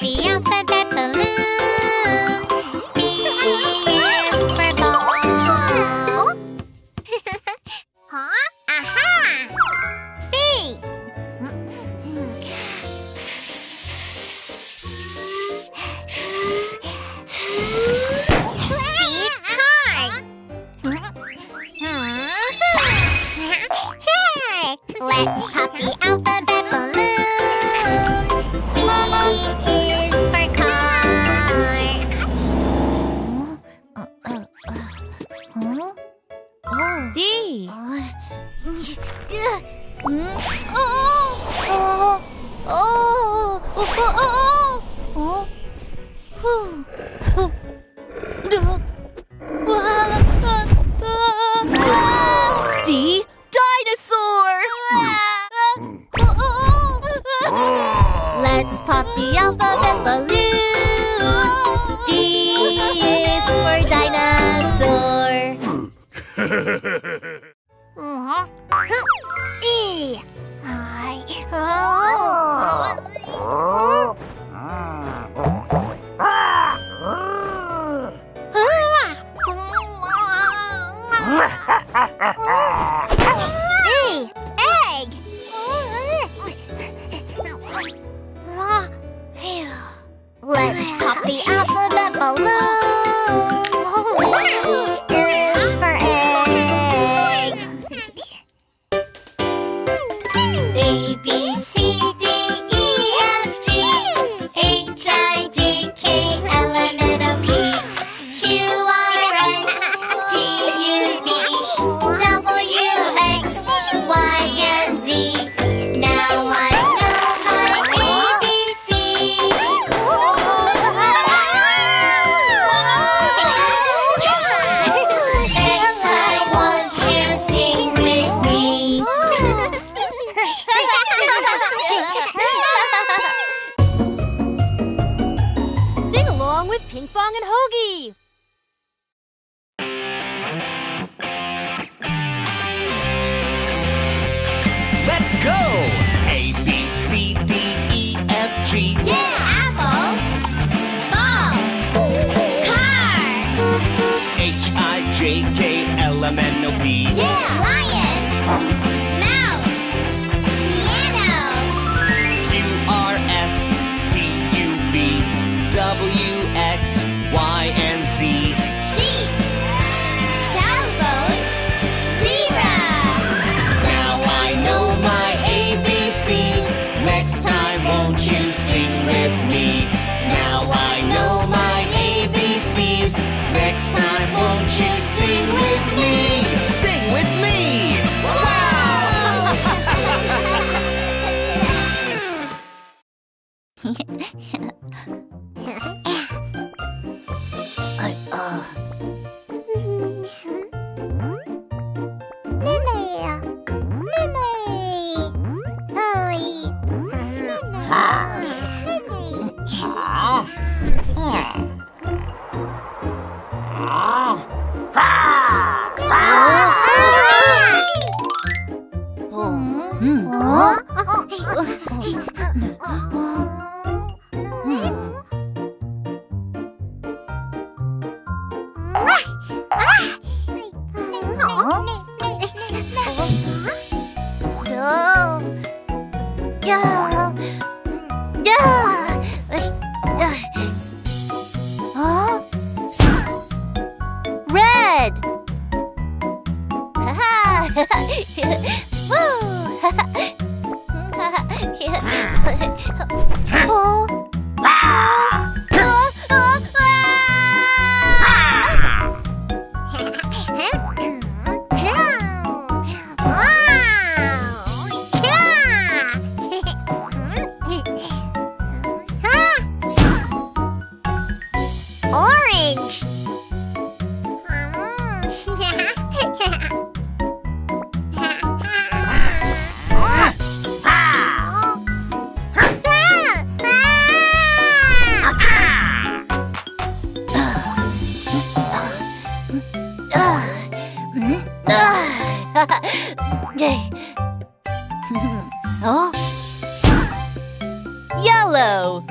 the alphabet balloon. B is for ball. Huh? Aha! C. Let's pop the alphabet balloon. C is for car. D. D. Dinosaur! Let's pop the alphabet balloon. D is for dinosaur. E. Egg. Let's pop the alphabet balloon. E is for egg. A, B, C, D, E, F, G, H, I, J, K, L, M, N, O, P, Q, R, S, T, U, V, W, X, Y, and Z. Now I know my ABCs. Next time, won't you sing with me? Sing along with Ping Pong and Hoagie. Let's go! A, B, C, D, E, F, G. Yeah, apple. Ball. Car. H, I, J, K, L, M, N, O, P. Yeah, lion. Mouse. Piano. Q, R, S, T, U, V, W, X, Y, and Z. Sheep. Telephone. Zebra. Now I know my ABCs. Next time, won't you sing with me? Now I know my ABCs. Next time, won't you sing with me? Sing with me! Wow! Red. Orange. Oh. Yellow.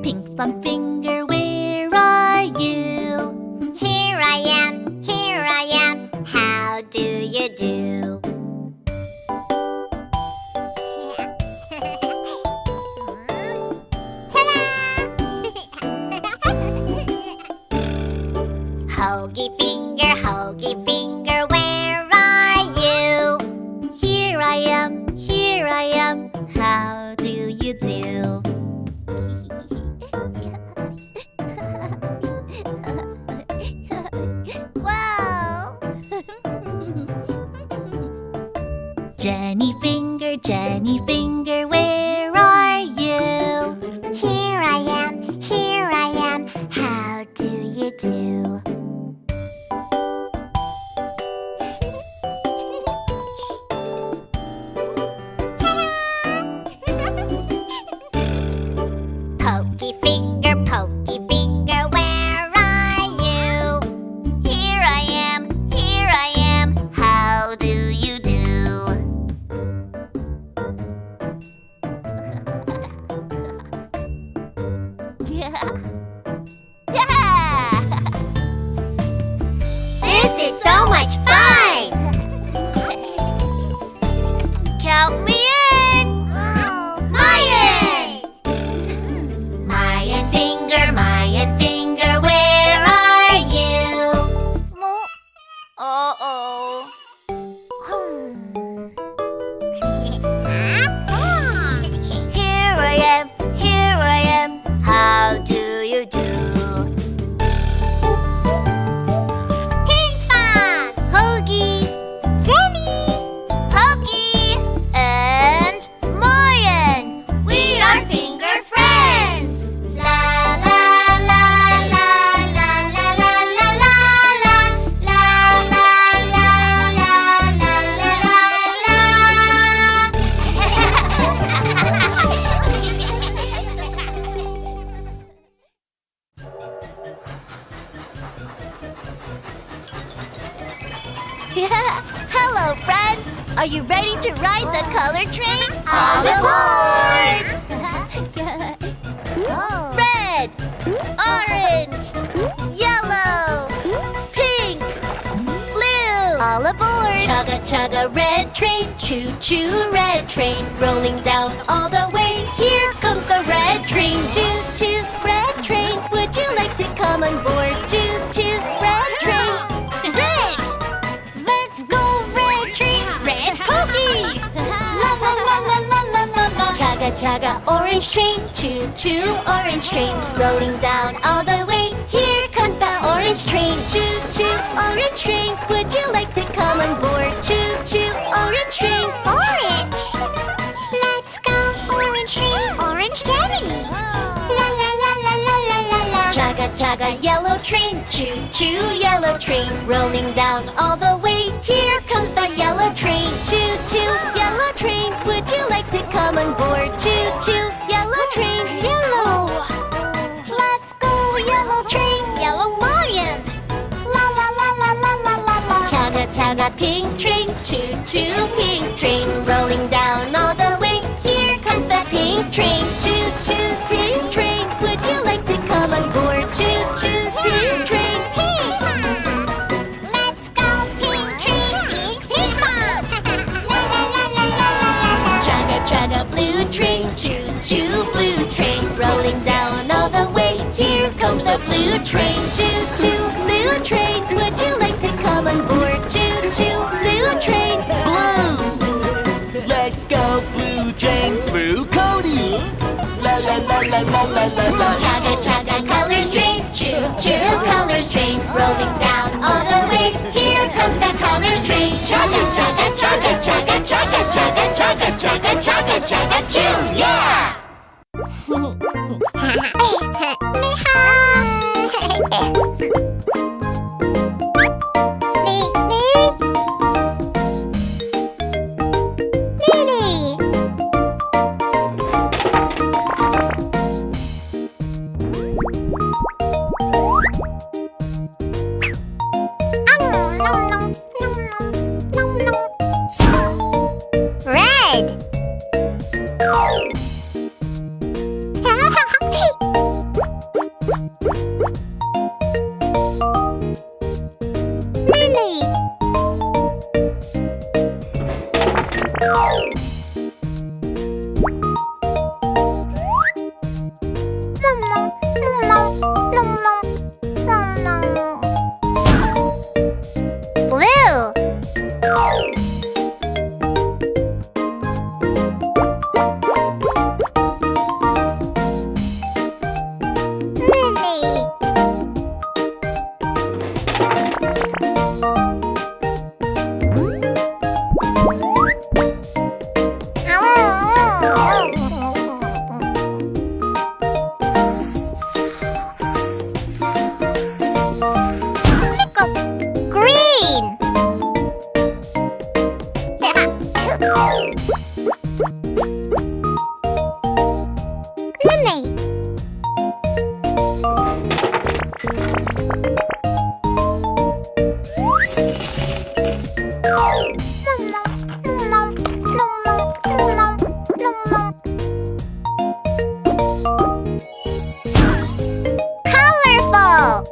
Pink fong finger, where are you? Here I am, how do you do? Hoagie finger, where are you? Here I am, how do you do? Wow! Jenny finger, where are you? Here I am, how do you do? Pokey finger, where are you? Here I am, how do you do? This is so much fun! Count me in! Mayan finger, where are you? Uh-oh. Here I am, how do you do? Ping Pong, Hoagie, Jenny, Pokey, and Mayan. We are finger friends. La la la la la la la la la la la la la Hello, friends! Are you ready to ride the color train? All aboard! Red, orange, yellow, pink, blue. All aboard! Chugga chugga red train, choo choo red train, rolling down all the way. Here comes the red train, choo choo red train. Would you like to come on board? Choo choo red train. Red! Let's go red train, red cookie! La la la la la la la la. Chugga chugga orange train, choo choo orange train, rolling down all the way. Here comes the orange train, choo choo orange train. Would you like to come on board? Choo choo orange train. Orange! Chugga, chugga, yellow train. Choo, choo, yellow train. Rolling down all the way. Here comes the yellow train. Choo, choo, yellow train. Would you like to come on board? Choo, choo, yellow train. Yellow. Let's go, yellow train. Yellow lion. La la la la la la la la. Chugga, chugga, pink train. Choo, choo, pink train. Rolling down all the way. Here comes the pink train. Choo, choo, pink train. Would you like to come on board? Choo, choo, pink train. Pink. Let's go, pink train. Pink, pink pong. La la la la la la la. Chugga, chugga, blue train. Choo, choo, blue train. Rolling down all the way. Here comes the blue train. Choo, choo, blue train. Would you like to come on board? Choo, choo, blue train. Blue! Let's go, blue train. Blue Cody! La la la la la la la la. Chugga, chugga, colors train. Choo, choo, colors train. Rolling down all the way. Here comes the colors train. Chugga, chugga, chugga, chugga, chugga, chugga, chugga, chugga, chugga, chugga, choo, yeah! Red. Lily. Blue. Lily. Green. Lily. Colorful.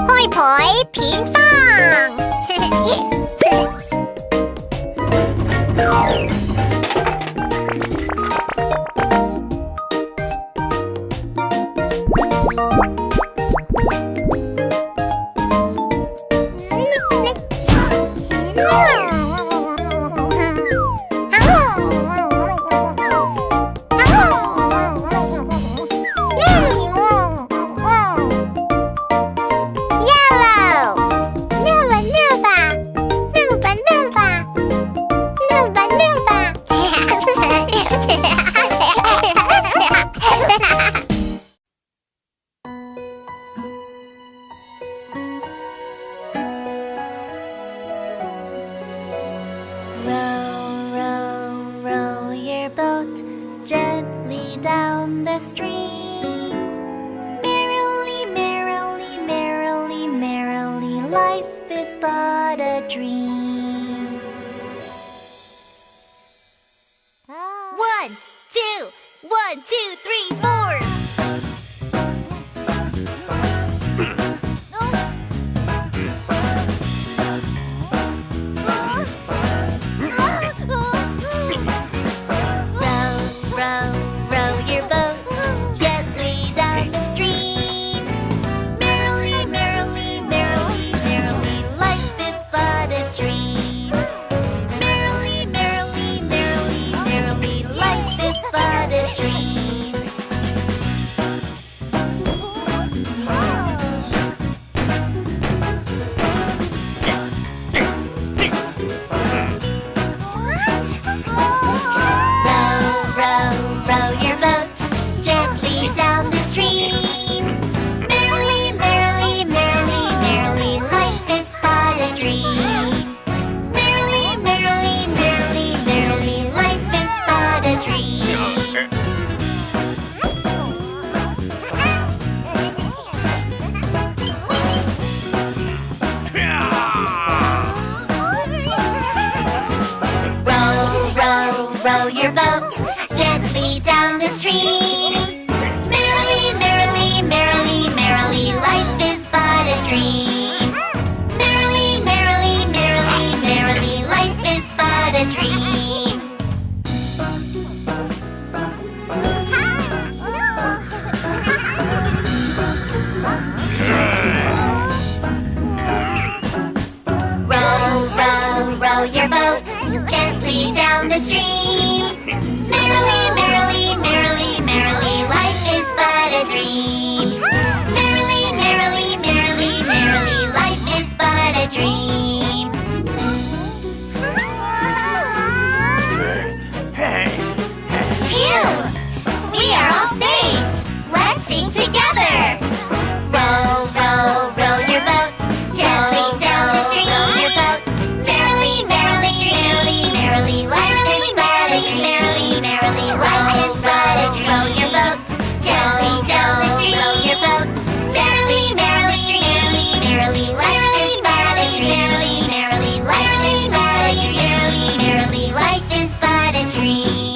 Hoi poi ping pong. Row, row, row your boat gently down the stream. Merrily, merrily, merrily, merrily, life is but a dream. 1, 2, 1, 2, 3, 4. Merrily, merrily, merrily. your boat gently down the stream. Merrily, merrily, merrily, merrily, life is but a dream. Merrily, merrily, merrily, merrily, life is but a dream. Row, row, row your boat gently down the stream. Merrily, merrily, merrily, merrily, life is but a dream. Merrily, merrily, merrily, merrily, life is but a dream. Phew! We are all safe! Let's sing together! Row, row, row your boat gently down the stream. Your boat merrily, merrily, merrily, merrily, life is but a dream. Merrily, merrily, life is but a dream. Row your boat gently down the stream. Row your boat merrily, merrily, merrily, merrily, life is but a dream. Merrily, merrily, life is but a dream. Merrily, merrily, life is but a dream.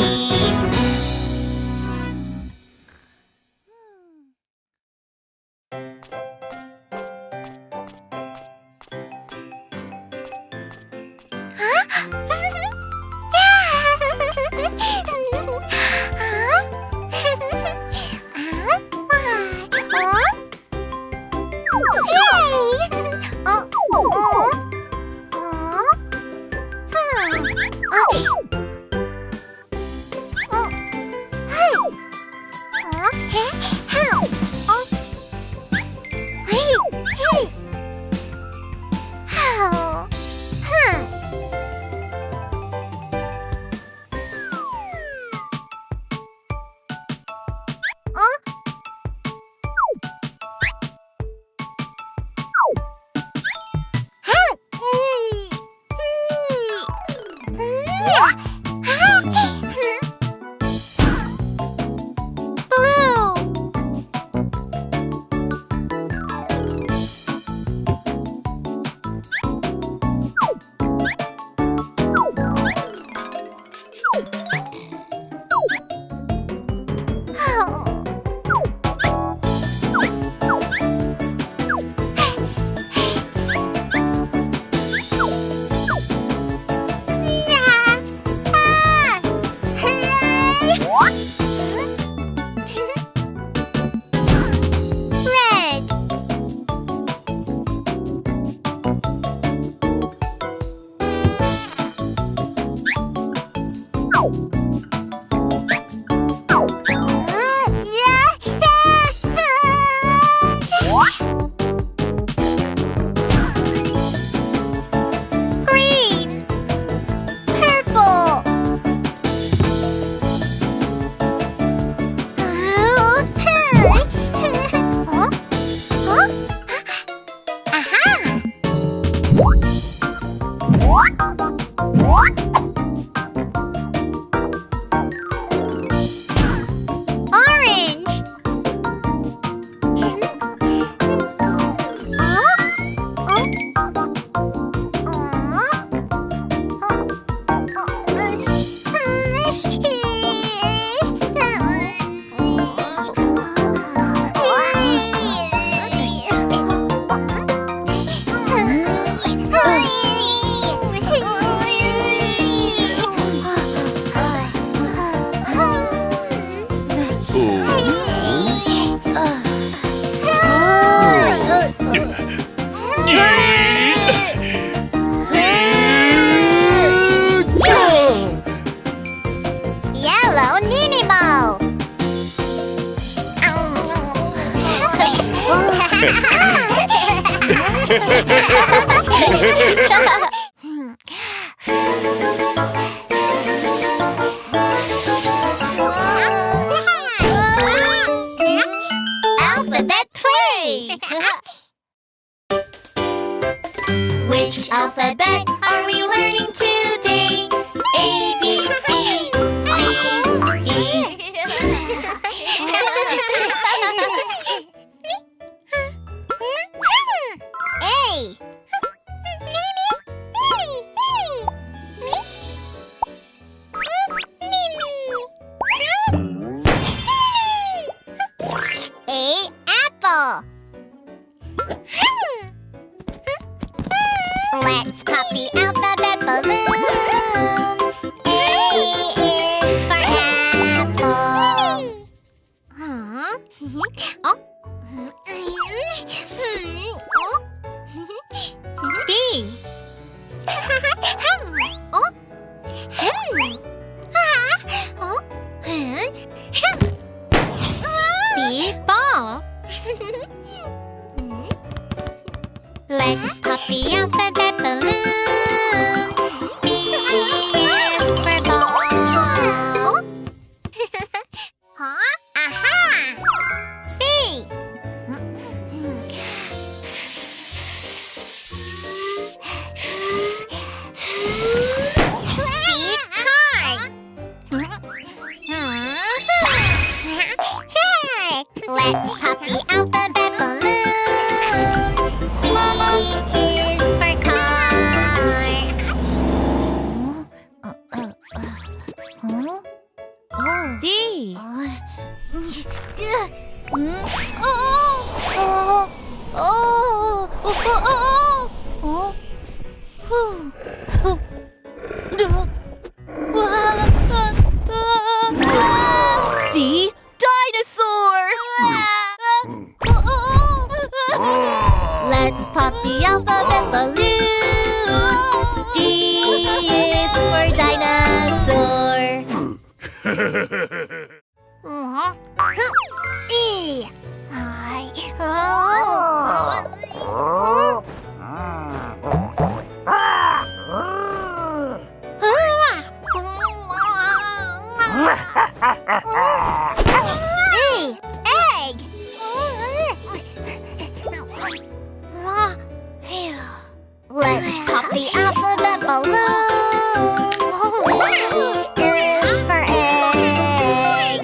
Alphabet play! Which alphabet are we learning today? A, B, C, D, E. A. Let's pop the alphabet balloon. A is for apple. B. B. Ball. Let's pop the alphabet balloon. B is for ball. Aha! C. Let's pop the alphabet balloon. C is for car. D. D. Dinosaur. Let's pop the alphabet balloon. D is for dinosaur. E. Egg. Let's pop the alphabet balloon. E is for egg.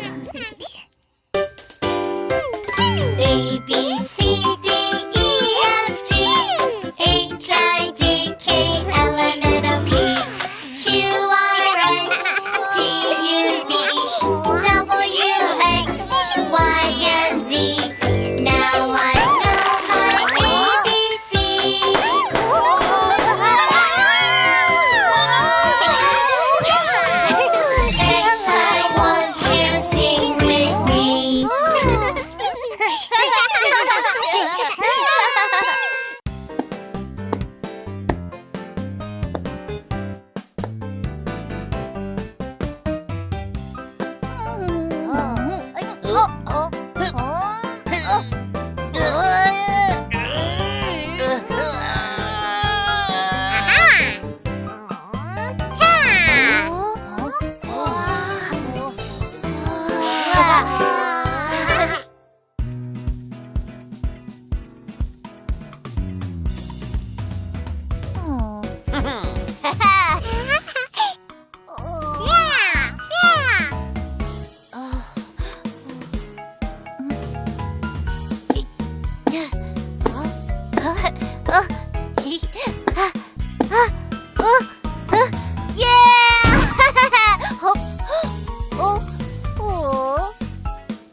A, B, C, D, E, F, G, H, I, J, K, L, M, N, O, P, Q, R, S, T, U, V, W, X, Y, and Z. Now I know my ABCs. Next time, won't you sing with me?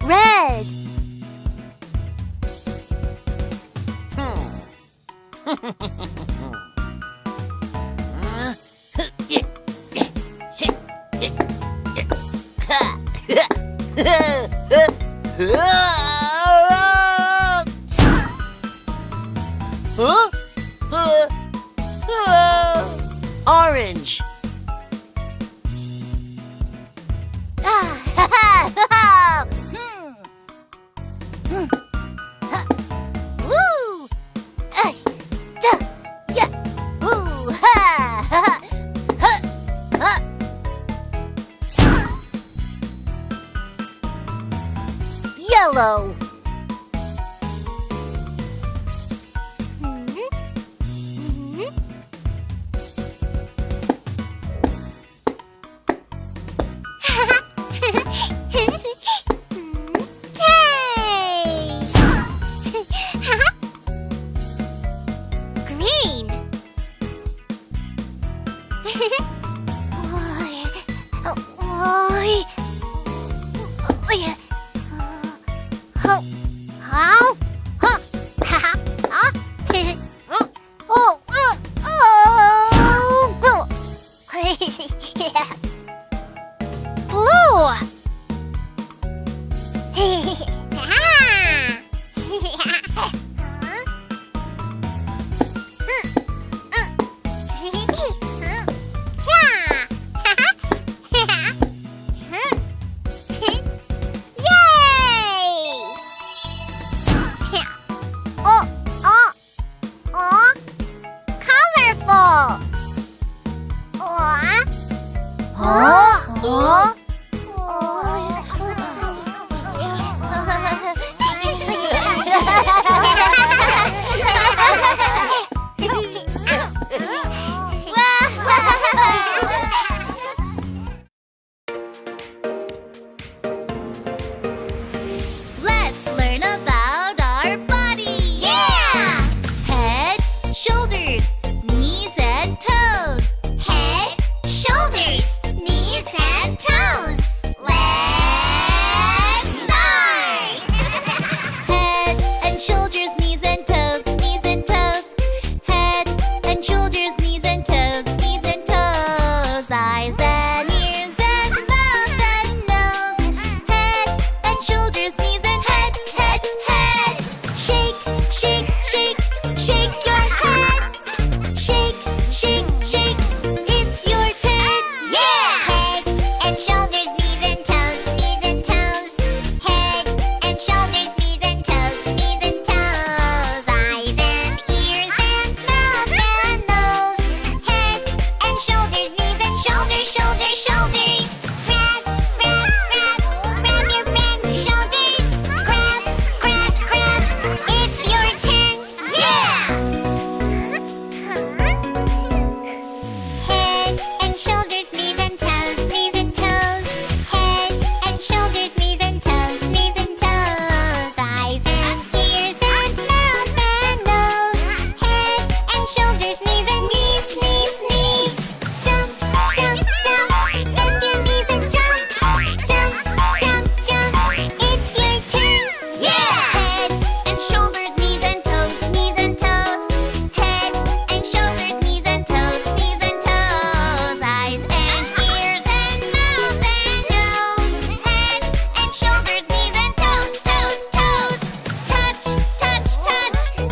Red. Orange. Yellow. Green. Let's learn about our body. Yeah! Head, shoulders, knees and toes. Head, shoulders, knees and toes. Let's start! Head and shoulders, knees and toes, knees and toes. Head and shoulders, knees and toes, knees and toes. Eyes and ears and mouth and nose. Head and shoulders, knees and head, head, head. Shake, shake, shake, shake your head. Shake, shake, shake, it's your turn. Yeah! Head and shoulders, knees and toes, knees and toes. Head and shoulders, knees and toes, knees and toes. Eyes and ears and mouth and nose. Head and shoulders, knees and shoulders, shoulders, shoulders. Grab, grab, grab, grab your friend's shoulders. Grab, grab, grab, it's your turn. Yeah! Head and shoulders, knees and toes, knees and toes. Head and shoulders, knees and toes, knees and toes. Eyes and ears and mouth and nose. Head and shoulders, knees and knees, knees, knees. Jump, jump, jump. Bend your knees and jump. Jump, jump, jump. It's your turn. Yeah! Head and shoulders, knees and toes, knees and toes. Head and shoulders, knees and toes, knees and toes. Eyes and ears and mouth and nose. Head and shoulders, knees and toes, toes, toes. Touch, touch, touch,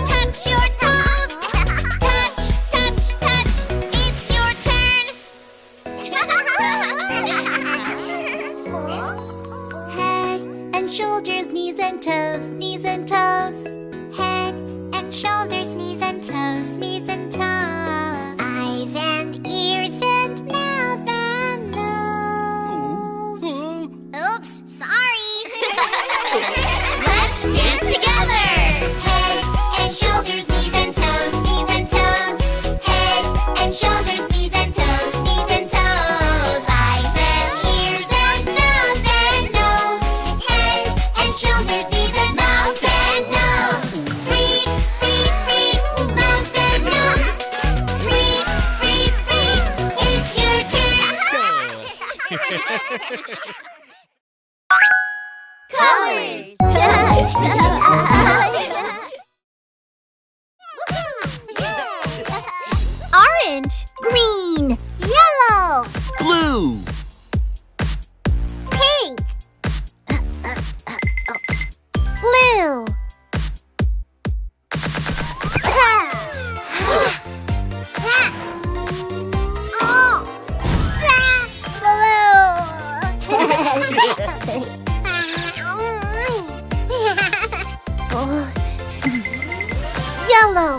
touch your toes. Touch, touch, touch, it's your turn. Head and shoulders, knees and toes, knees and toes. Head and shoulders, knees and toes, knees and toes. Eyes and ears and mouth and nose. Oops, sorry. Let's dance together. Head and shoulders, knees and toes, knees and toes. Head and shoulders, knees and toes, knees and toes. Eyes and ears and mouth and nose. Head and shoulders, knees and mouth and nose. Breathe, breathe, breathe, mouth and nose. Breathe, breathe, breathe, it's your turn. Colors. Orange, green, yellow, Blue. pink, blue. Yellow.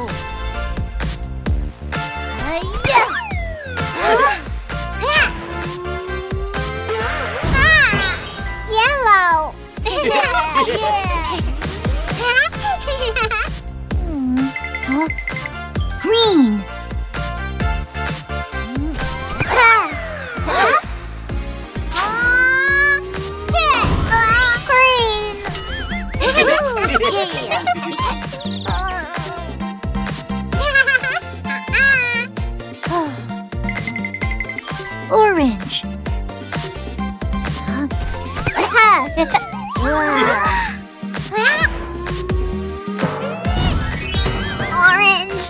Yellow. Green. Orange. Orange.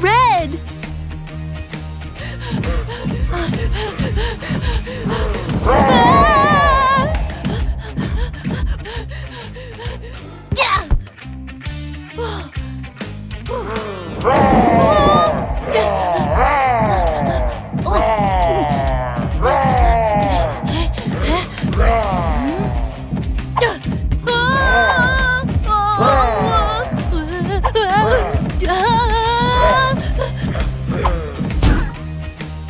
Red.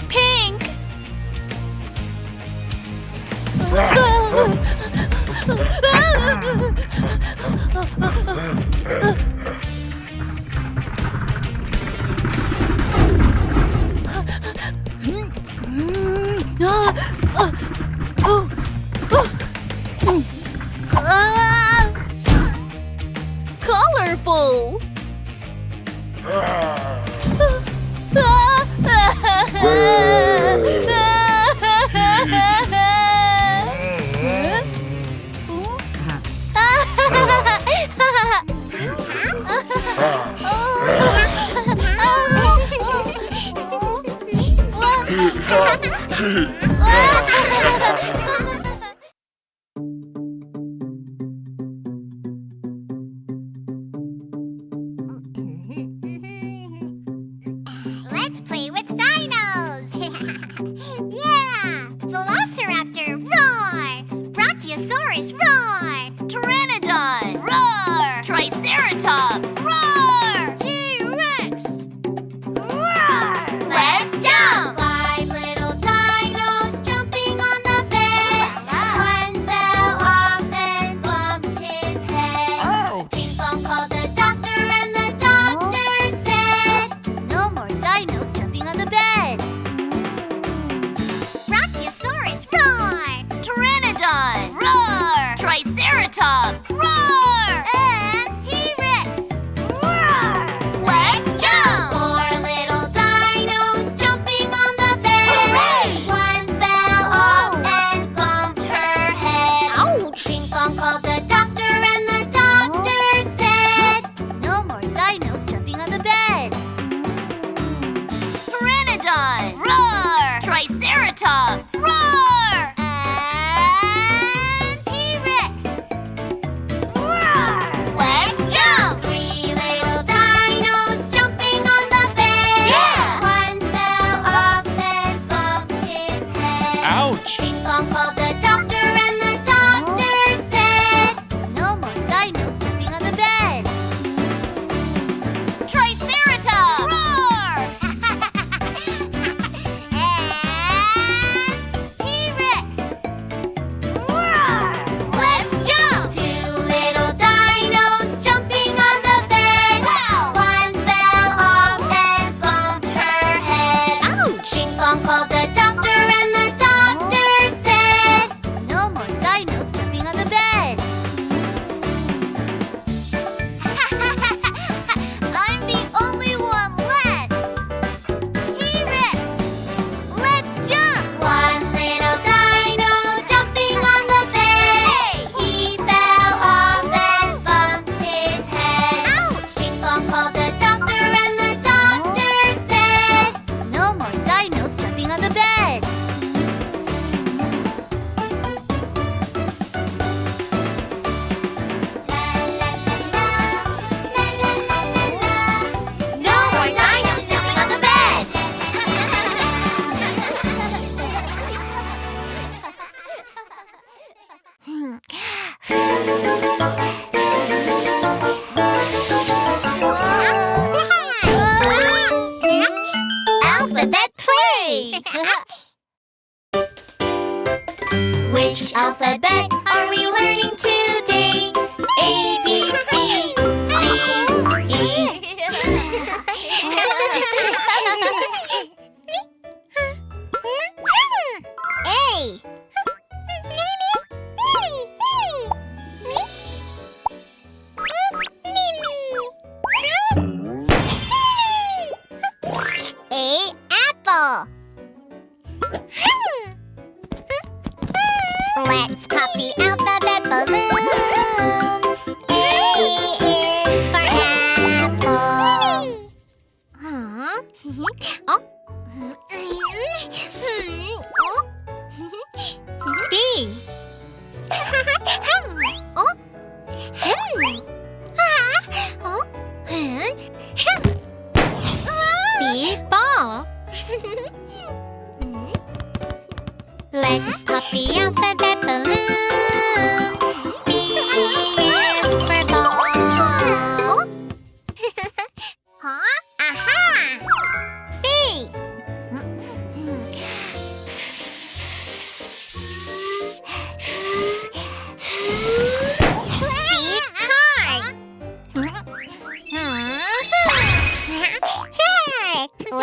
Pink. Colorful. Let's play with dinos! Yeah! Velociraptor, roar! Brachiosaurus, roar! Pteranodon. Roar. Triceratops. Roar! T-Rex! Roar! Let's jump. 5 little dinos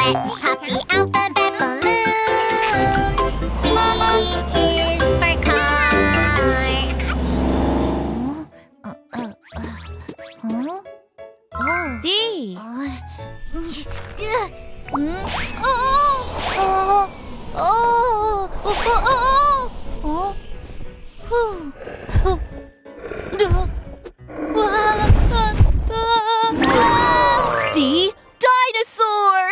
Let's pop the alphabet balloon. C is for car. D. D. Dinosaur.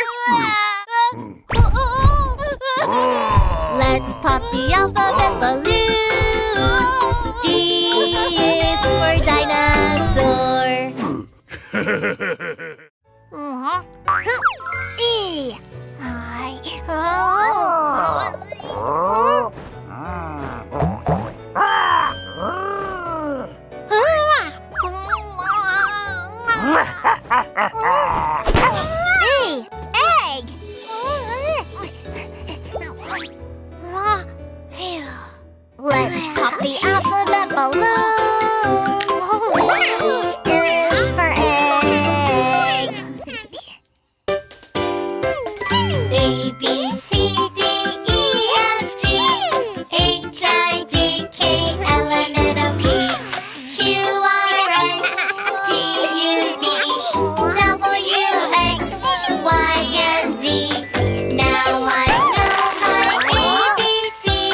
Let's pop the alphabet balloon. D is for dinosaur. E. Egg. Let's pop the alphabet balloon. E is for egg. A, B, C, D, E, F, G, H, I, J, K, L, M, N, O, P, Q, R, S, T, U, V, W, X, Y, and Z. Now I know my ABCs.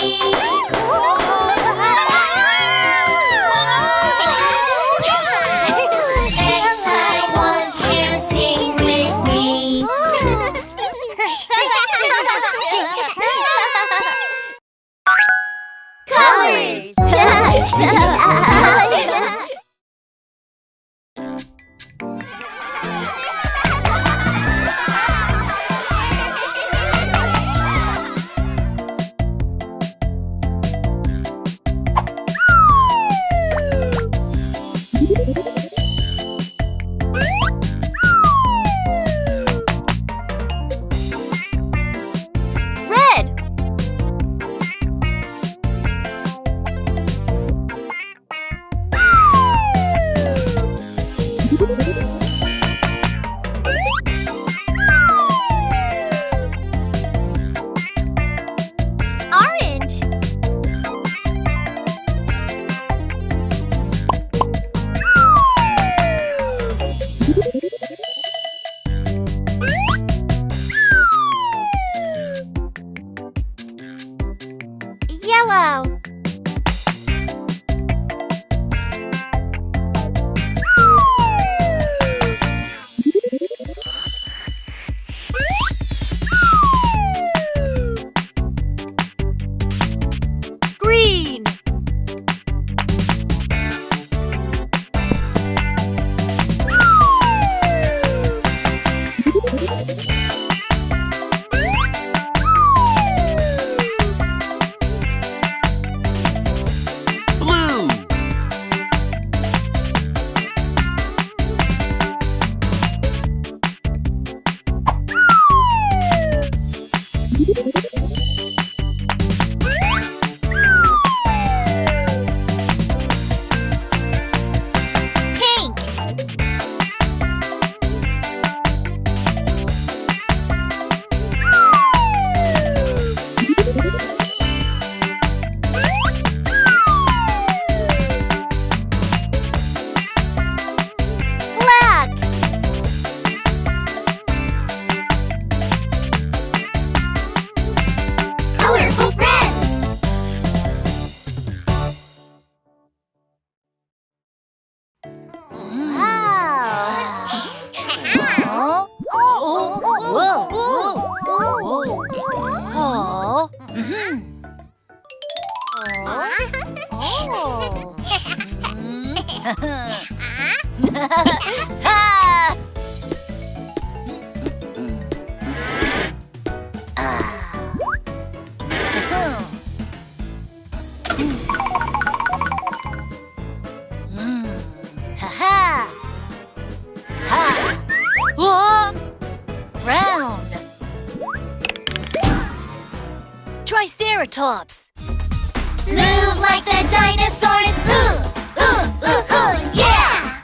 Next time, won't you sing with me? Colors! Red. Orange. Yellow. Green. Blue. Pink. Black. Colorful friends. Round. Triceratops. Move like the dinosaurs. Ooh, ooh, ooh, ooh, yeah!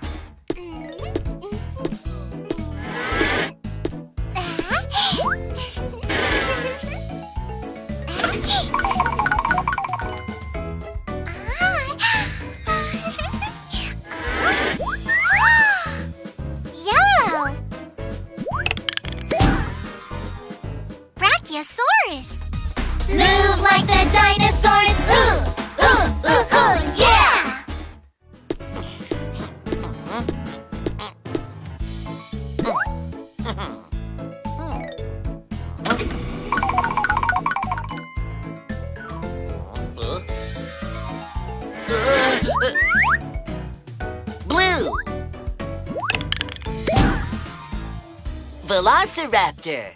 Velociraptor.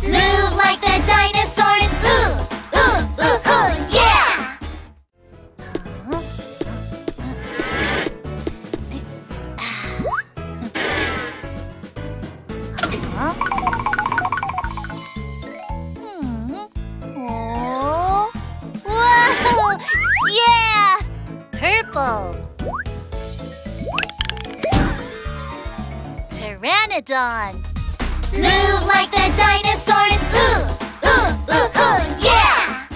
Move like the dinosaurs. Ooh, ooh, ooh, ooh, yeah! Oh. Whoa! Yeah! Purple. Pteranodon. Move like the dinosaurs. Ooh, ooh, ooh, ooh, yeah!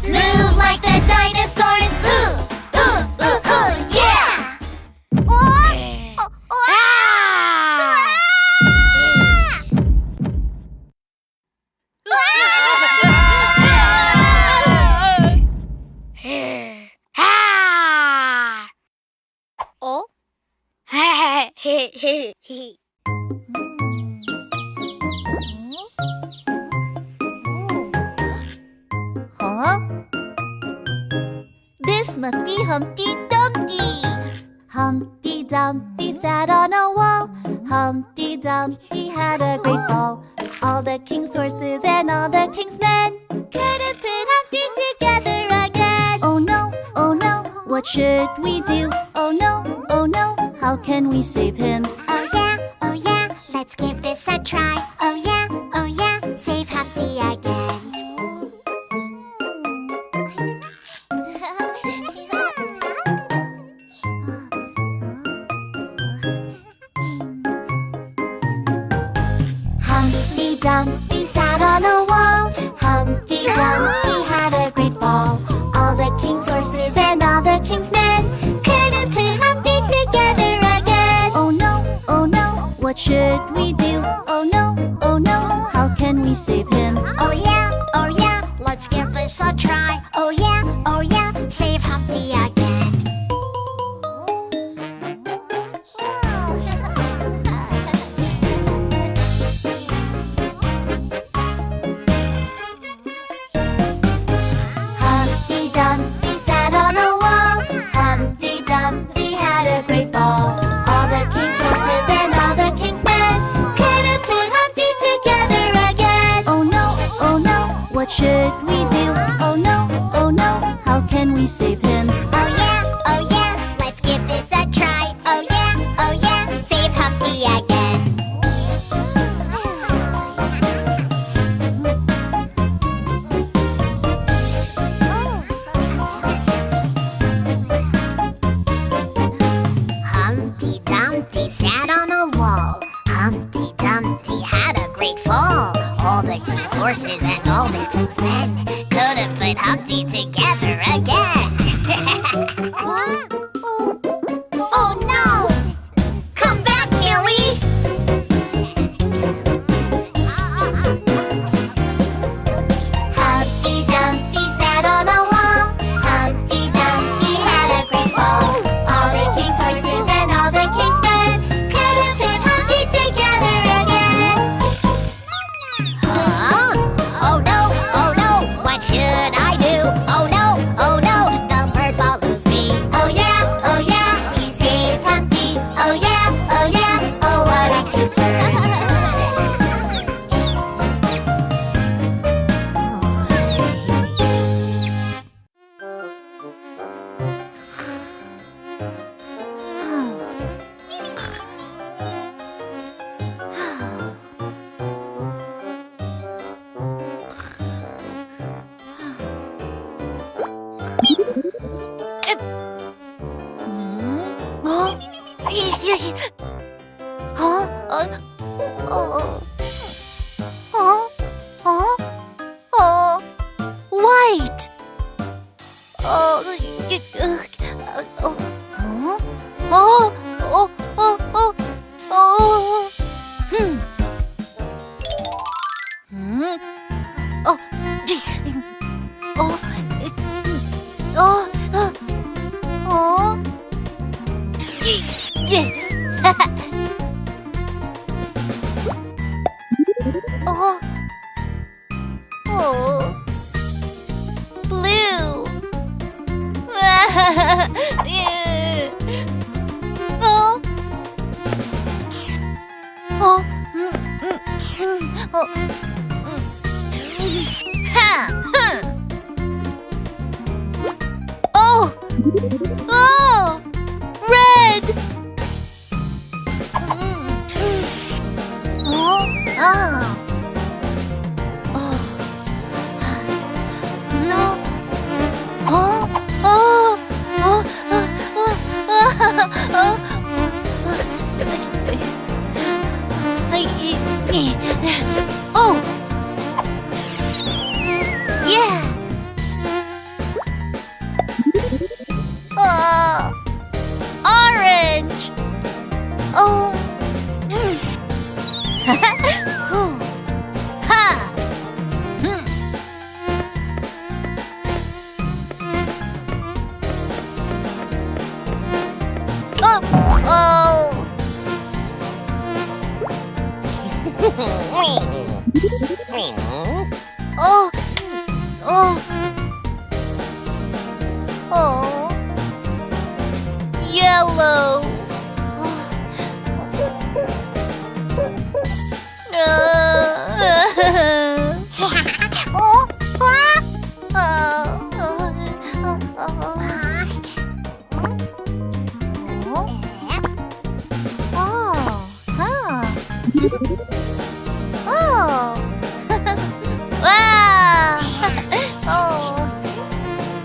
Move like the dinosaurs. Ooh, ooh, ooh, ooh, yeah! Oh? Huh? This must be Humpty Dumpty. Humpty Dumpty sat on a wall. Humpty Dumpty had a great fall. All the king's horses and all the king's men couldn't put Humpty together again. Oh no, what should we do? Oh no, how can we save him? Oh yeah, let's give this a try. Oh yeah, save Humpty again. Humpty Dumpty sat on a wall. Humpty Dumpty had a great fall. All the king's horses and all the king's men couldn't put Humpty together again. Oh no, what should we do? Oh no, how can we save him? Oh yeah, let's give this a try. Oh yeah, save Humpty again. Humpty Dumpty sat on a wall. Humpty Dumpty had a great fall. All the king's horses and all the king's men couldn't put Humpty together again. Oh no, what should we do? Oh no, how can we save him? Oh yeah, let's give this a try. Oh yeah, save Humpty again. Humpty Dumpty sat on a wall. Humpty Dumpty had a great fall. All the king's horses and all the king's men couldn't put Humpty together again. Oh no! Come back, Billy! Humpty Dumpty sat on a wall. Humpty Dumpty had a great fall. All the king's horses and all the king's men couldn't put Humpty together again. Oh no, what should I do? Oh no, the bird follows me. Oh yeah, he saved Humpty. Oh yeah, oh what a cute bird. White. Red. No. Oh. Yeah. Orange. Oh. Ha. Oh. Oh. Oh. Oh. Yellow.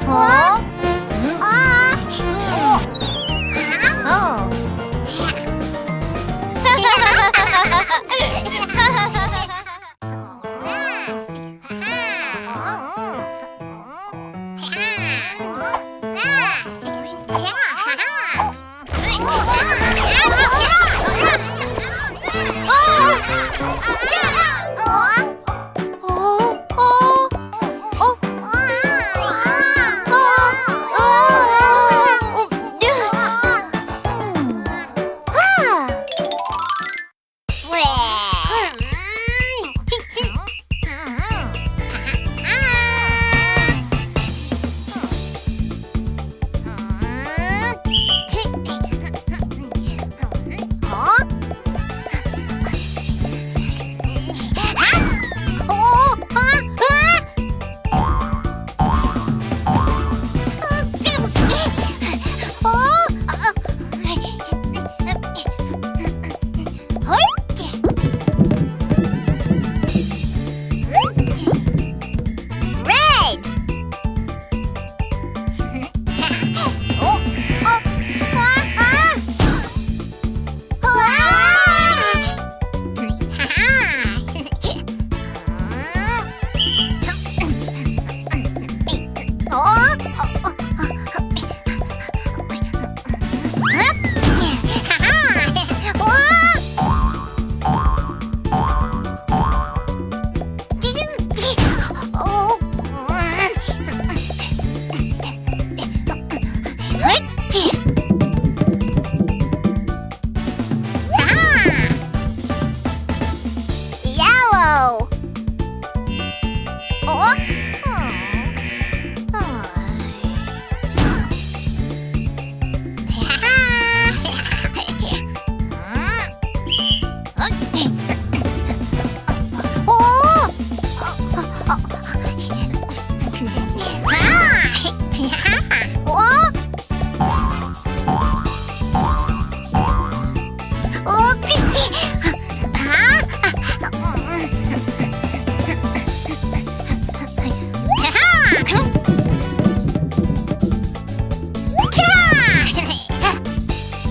Wow!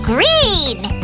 Green.